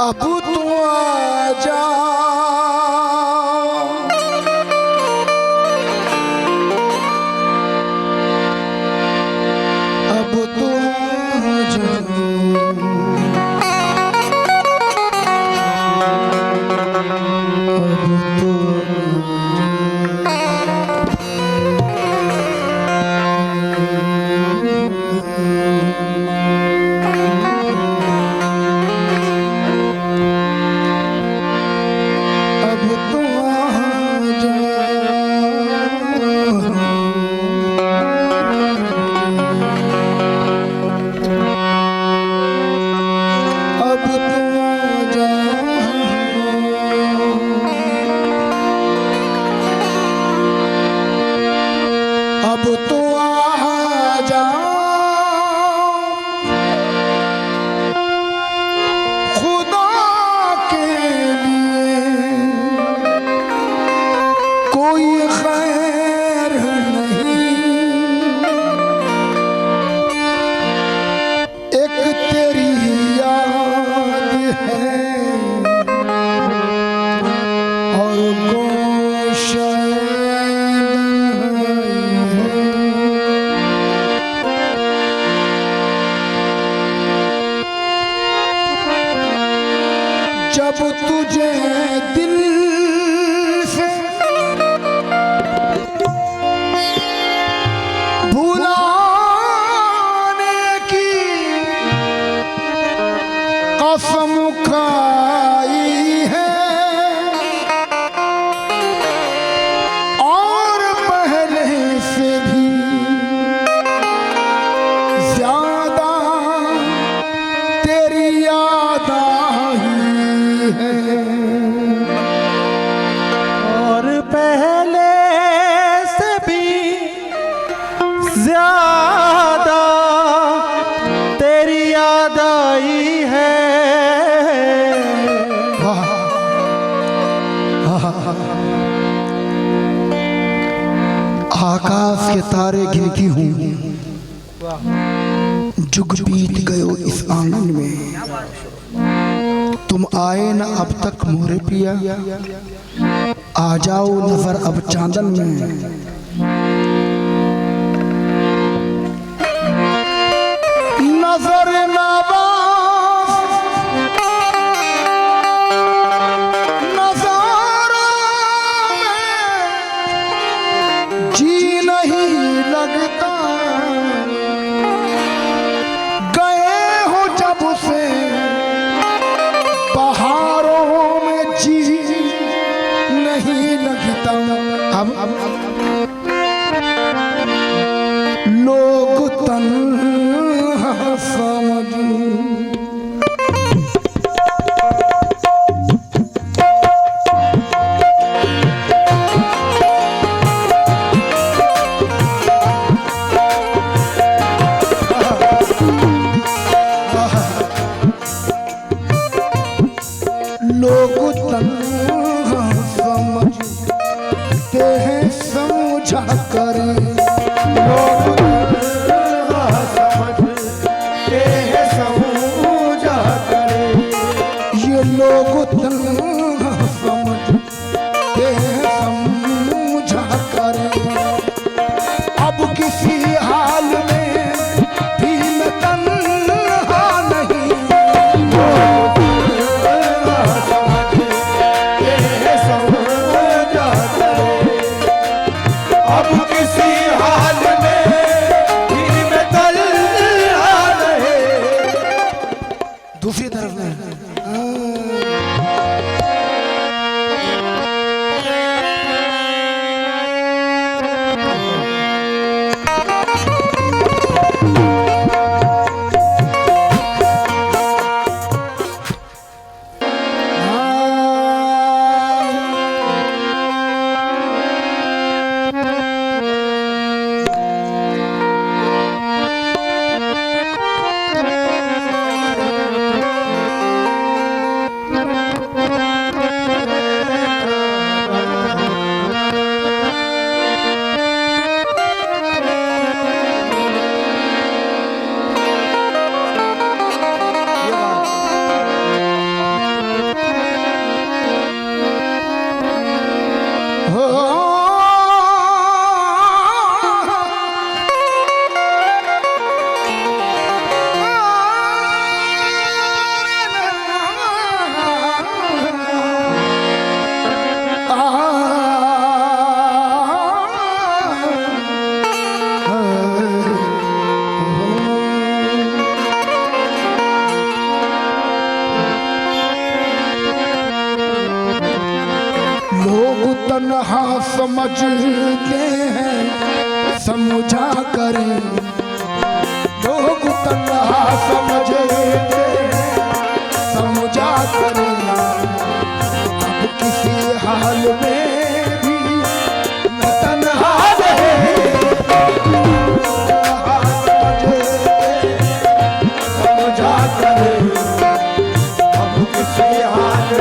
अब तू आजा अब तू आजा अब तो आजा खुदा के लिए कोई खैर नहीं एक तेरी याद है और जब तुझे दिल से भुलाने की कसम खाई है और पहले से भी ज्यादा तेरी याद और पहले से भी ज्यादा तेरी याद आई है। आकाश के तारे गिनती हूँ जुग बीत गयो इस आंगन में तुम आए न अब तक मोरे पिया आ जाओ नजर अब चांदन में नजर जी नहीं लगता गए हो जब से नहीं लगता अब लोग तन्हा समझ लोग तन्हा समझते हैं समझा करें लोग तन्हा समझते हैं समझा करें ये लोग तन्हा समझते हैं समझा करें अब किसी हाल में भी मैं तन्हा नहीं दूसरी तरफ में तन्हा समझते हैं समझा करें, लोग तन्हा समझते हैं समझा करें, अब किसी हाल में भी मैं तन्हा नहीं, समझा करें, अब किसी हाल में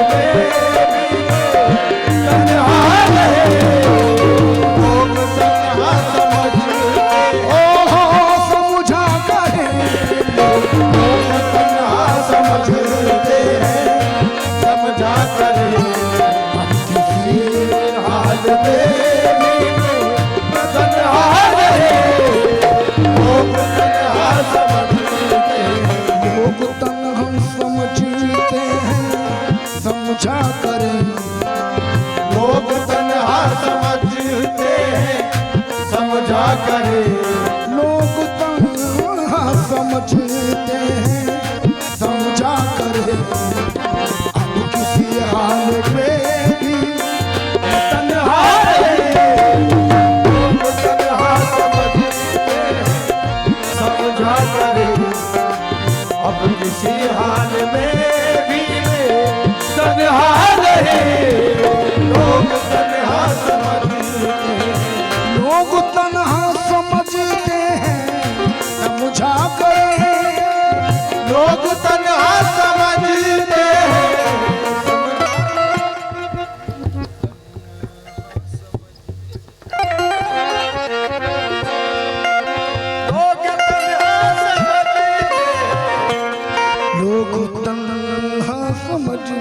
समझा करें, लोग तन्हा समझते हैं समझा करें, लोग तन्हा समझते हैं समझा करें, अब किसी हाल में भी तन्हा रहे, लोग तन्हा समझते हैं समझा करें, अब किसी हाल में तन्हा रहे, लोग तन्हा समझते हैं, लोग तन्हा समझते हैं समझा करें, लोग तन्हा समझते हैं लोग तन्हा समझते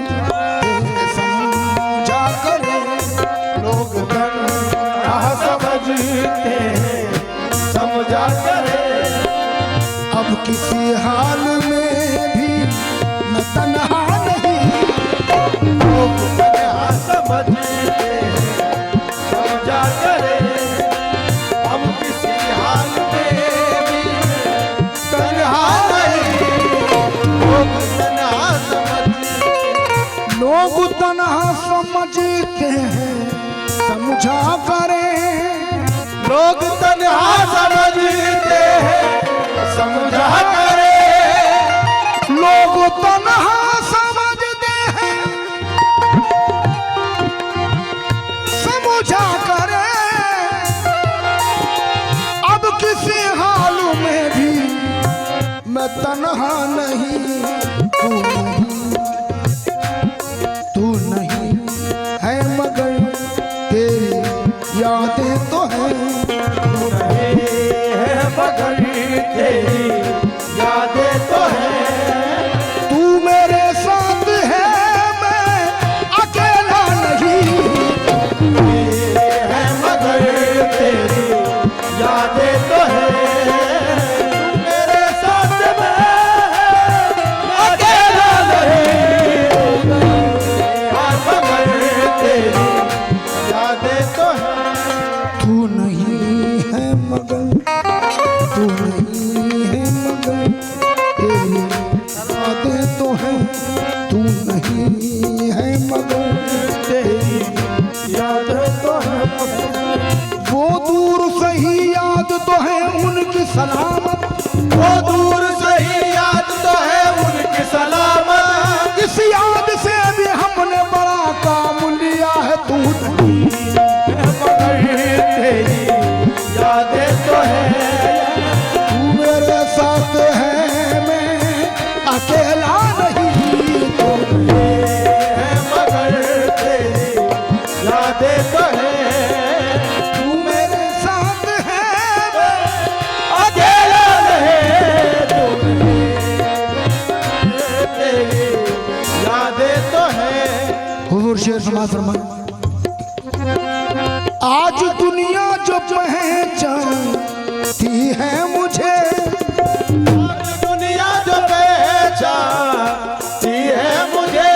समझा करें, लोग तन्हा समझते समझा करें, अब किसी हाल में भी मैं तन्हा नहीं, लोग तन्हा समझते समझा करें, अब किसी हाल में भी तन्हा नहीं, लोग तन्हा लोग तन्हा समझते हैं समझा करें, लोग तन्हा समझते हैं समझा करें, लोग तन्हा समझते हैं समझा करें, अब किसी हाल में भी मैं तन्हा नहीं, तू नहीं है मगर तेरी यादें तो हैं, तू नहीं है मगर तेरी यादें तो हैं, तू मेरे साथ है मैं अकेला नहीं, है मगर तेरी यादें तो हैं, तू मेरे साथ मैं अकेला नहीं, तू नहीं है मगर तू नहीं है मगर तेरी यादें तो हैं, तू नहीं है मगर तेरी यादें तो हैं, वो दूर सही याद तो है उनकी सलामत, वो दूर सही याद तो है उनकी सलामत, इस याद से भी हमने बड़ा काम लिया है, तू नहीं तेरी यादें तो है, तू मेरे साथ है मैं अकेला नहीं, तू है मगर तेरी यादें तो है, तू मेरे साथ है मैं अकेला नहीं, तू तेरी यादें तो है। हुजूर शेर समाज फरमाए, आज दुनिया जो पहचानती है मुझे, आज दुनिया जो पहचानती है मुझे,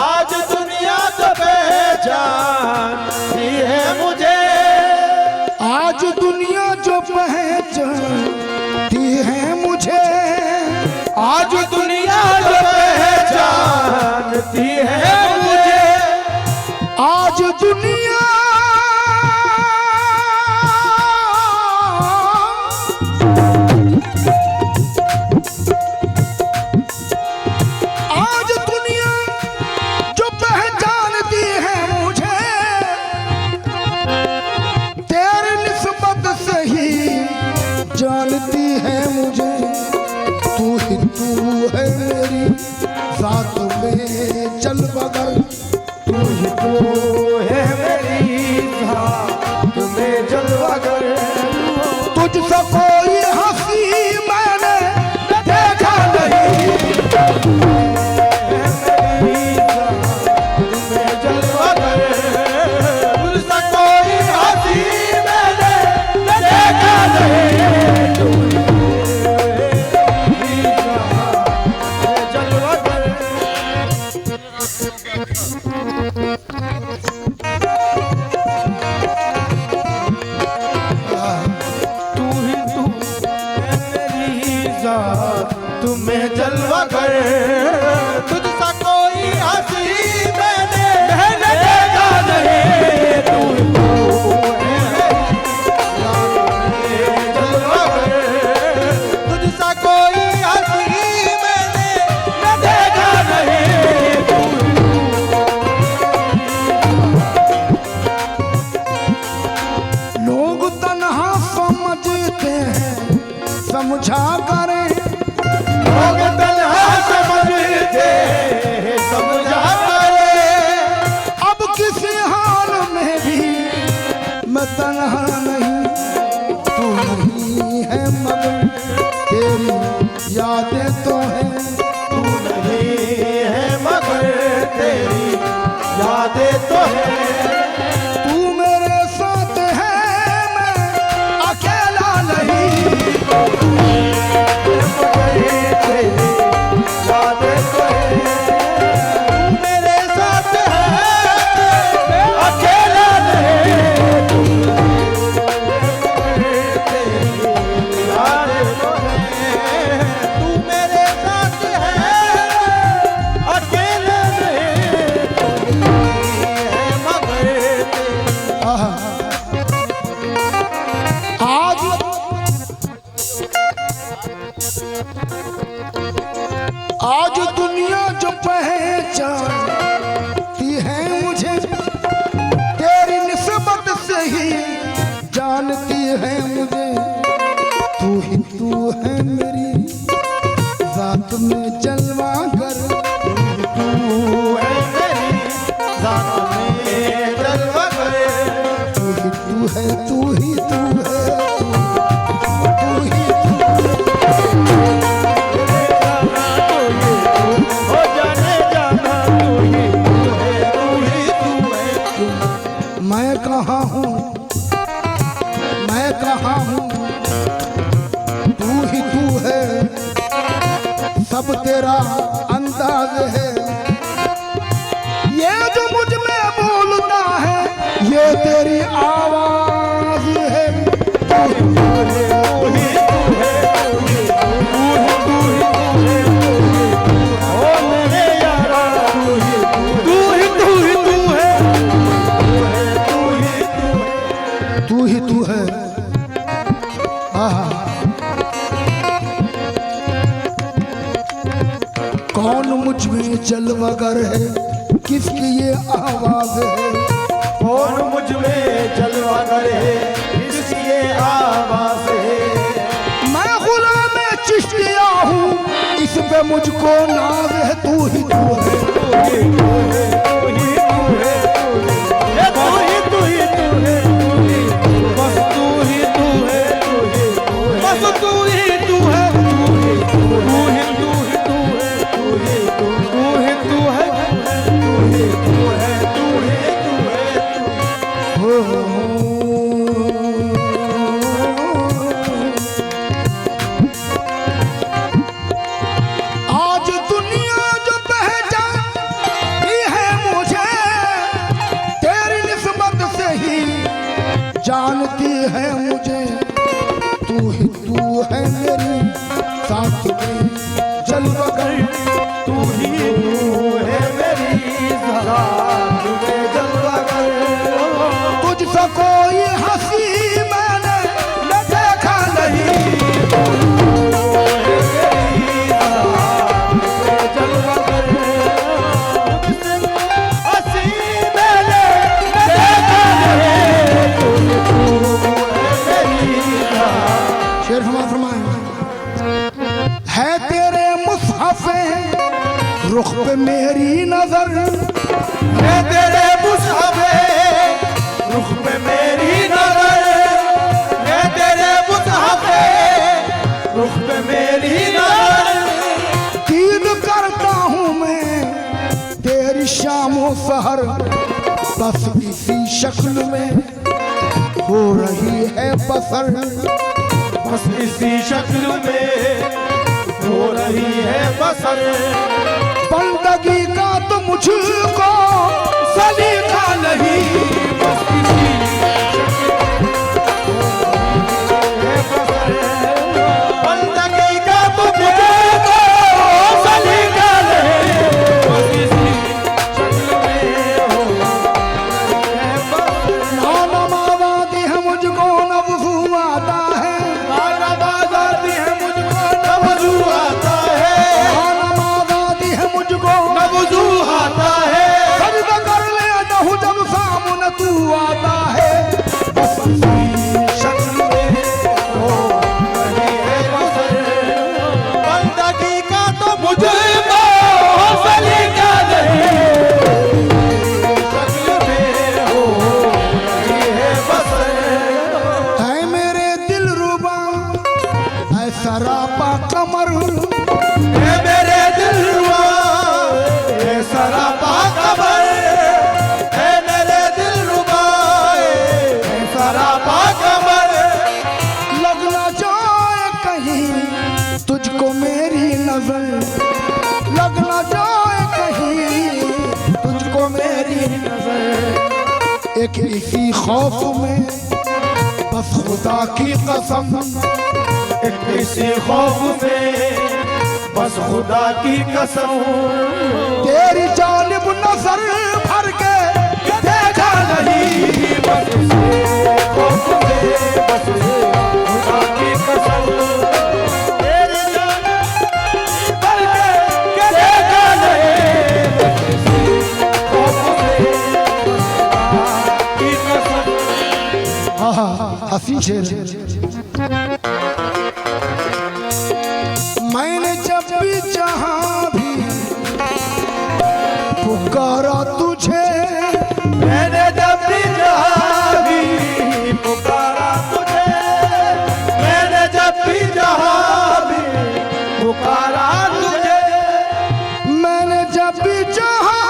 आज दुनिया जो पहचानती है मुझे, आज दुनिया जो पहचानती है मुझे, आज दुनिया जो पहचानती है मुझे, आज दुनिया जात में चल बगर तू ही तो है मेरी जात में जलवागर। तुझसे कोई हंसी मैंने देखा नहीं, मेरी जात में जलवागर। तुझसे कोई हंसी मैंने देखा नहीं, तू ही जात में जलवागर। तू ही तू है मेरी जात तुम्हें जलवा कर। तुझसा कोई हंसी मैंने देखा नहीं, तू ही तू है मेरी जात तुम्हें जलवा कर। तुझसा कोई हंसी मैंने देखा नहीं, तू लोग तन्हा समझते हैं समझा करें, लोग तन्हा समझते हैं समझा करे। अब किसी हाल में भी मैं तन्हा नहीं, तू नहीं है मगर तेरी यादें तो हैं। तू नहीं है मगर तेरी यादें तो है। तू मेरे साथ है मैं अकेला नहीं, तेरी यादें तो है। तू मेरे साथ है अकेला नहीं, तेरी यादें तो है। तू मेरे साथ है अकेला नहीं, तू नहीं है मगर तेरी। आहा। आज दुनिया जो पहचानती है मुझे, तेरी निस्बत से ही जानती है मुझे। तू है मेरी जात में जलवा कर, तू है मेरी जात में जलवा करे। तू है तू ही तू है तू ही हो जाने जाना तू ही तू है, तू ही तू है। मैं कहाँ हूँ तू ही तू है, सब तेरा अंदाज है। ये जो मुझ में बोलता है ये तेरी आवाज है। तू ही तू है, तू ही तू है, तू ही ओ मेरे यारा तू ही तू है, तू ही तू है, तू ही तू है। आहा। कौन मुझ में जलवागर है, किसकी ये आवाज है। कौन मुझ में जलवा करे इसकी ये आवाज है। मैं गुलाम चिश्तिया हूँ, इस पे मुझको नाज है। तू ही तू है, तू ही तू है, तू ही तू है, ये तू ही तू ही तू है, तू ही बस तू ही तू है, तू ही बस तू ही तू है, तू ही तू ही तू ही तू है, तू ही तू ही तू है, तू ही तू है, तू ही तू है। हो। आज दुनिया जो पहचानती है मुझे, तेरी निस्बत से ही जानती है मुझे। तू है मेरी साथ में जलवा कर, तू ही तू है मेरी जात में जलवा कर। तुझसे कोई हंसी मैंने देखा नहीं, जलवा कर। तुझसे हंसी मैंने देखा नहीं, तू है मेरी जात। शेर फरमाए है तेरे मुसहफ़े रुख पे मेरी नजर है तेरे मुसाफे, रुख पे मेरी नजर है तेरे मुसाफे, रुख पे मेरी नजर। दीद करता हूँ मैं तेरी शामों सहर, बस इसी शक्ल में हो रही है बसर, बस इसी शक्ल में हो रही है बसर। बंदगी का तो मुझको सलीका नहीं, बस इसी बंदगी का तो मुझको सलीका नहीं, बस इसी शक्ल में हो रही है बसर। नानमावादी है मुझको नब्ज़ू आता है, नानमावादी है मुझको नब्ज़ू आता है, नानमावादी है मुझको नब्ज़ू आता है। सजदा कर लेता हूँ जब सामने तू आता है, बस इसी शक्ल में हो रही है बसर। बंदगी का तो मुझको सलीका नहीं, शक्ल में हो रही है बसर। है मेरे दिल रुबा है सरापा कमर, है मेरे दिलरुबा है सरापा कमर, है मेरे दिलरुबा है सरापा कमर। लग ना जाए कहीं तुझको मेरी नजर, लग ना जाए कहीं तुझको मेरी नजर। एक इसी खौफ में बस खुदा की कसम, इसी खौफ में बस खुदा की कसम। तेरी जानिब नजर भर के देखा नहीं, बस इसी खौफ में बस खुदा की कसम। तेरी जान भर के देखा नहीं, बस इसी खौफ में बस खुदा की कसम। हसी शेर। मैंने जब भी जहां भी पुकारा तुझे, मैंने जब भी जहाँ भी पुकारा तुझे, मैंने जब भी जहाँ भी पुकारा तुझे, मैंने जब भी जहां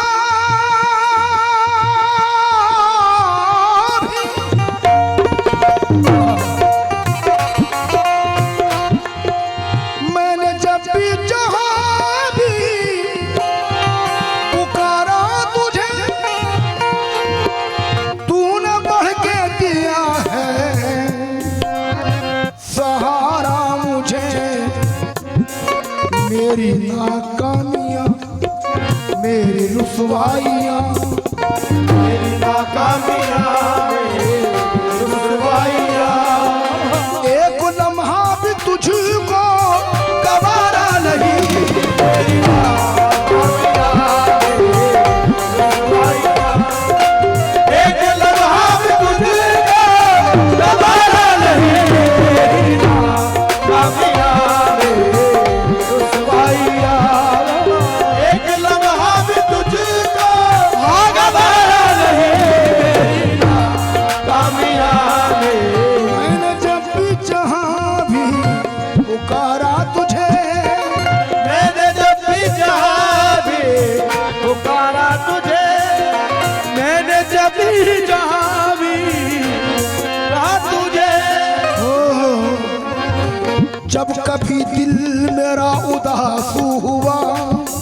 मैंने जब भी जहां भी पुकारा तुझे, तूने बढ़ के दिया है सहारा मुझे। मेरी नाकामियां मेरी रुसवाइयां मेरी नाकामियाँ मेरी रुसवाइयाँ। एक लम्हा भी तुझको गवारा नहीं, मेरी नाकामियाँ मेरी रुसवाइयाँ। एक लम्हा भी तुझको गवारा नहीं, मेरी नाकामियाँ मेरी रुसवाइयाँ। एक लम्हा भी तुझको गवारा नहीं, मेरी नाकामियाँ मेरी। मैंने जब भी जहां भी पुकारा तुझे, मैंने जब भी जहाँ भी पुकारा तुझे, मैंने जब भी जहाँ भी कहा तुझे। जब कभी दिल मेरा उदास हुआ,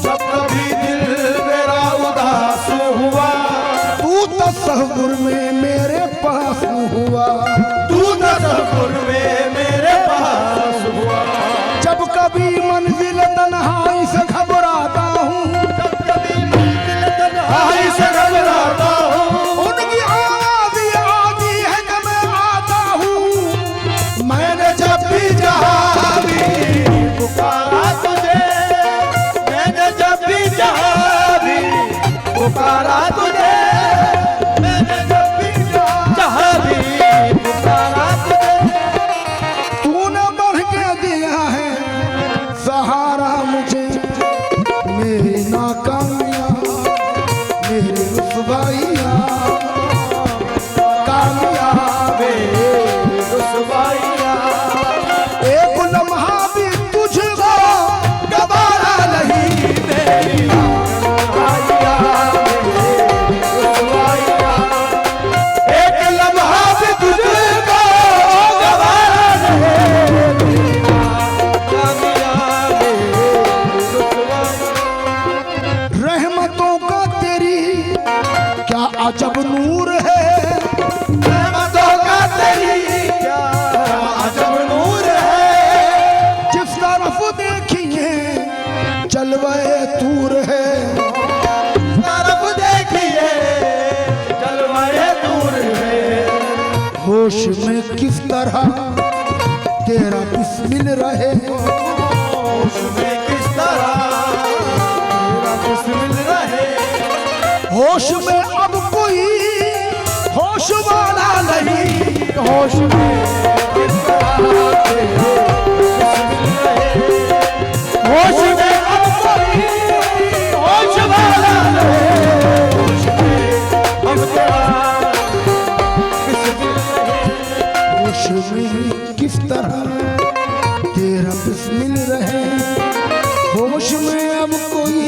जब कभी दिल मेरा उदास हुआ, तू तसव्वुर में मेरे पास हुआ। तू तसव्वुर में मेरे पास हुआ। जब कभी मंजिल तन्हाई से घबराता हूँ, जब कभी मंजिल तन्हाई से घबराता हूँ, उनकी आवाज आती है कि मैं आता हूँ। मैंने जब भी जहाँ भी पुकारा तुझे, मैंने जब भी जहाँ भी पुकारा तुझे, मैंने जब भी जहाँ भी पुकारा तुझे। तूने बढ़ के दिया है सहारा मुझे, मेरी नाक अजब नूर है रहमतों का तेरी क्या अजब नूर है। जिस तरफ देखिए जलवाए तूर है तरफ देखिए जलवाए नूर है। होश में किस तरह तेरा बिस्मिल रहे होश में किस तरह तेरा बिस्मिल रहे। होश में अब कोई होश वाला नहीं होश में किस तरह तेरे बिस्मिल रहे। होश में अब कोई होश वाला रहे। होश में अब तेरा बिस्मिल रहे। होश में किस तरह तेरा बिस्मिल रहे होश में अब कोई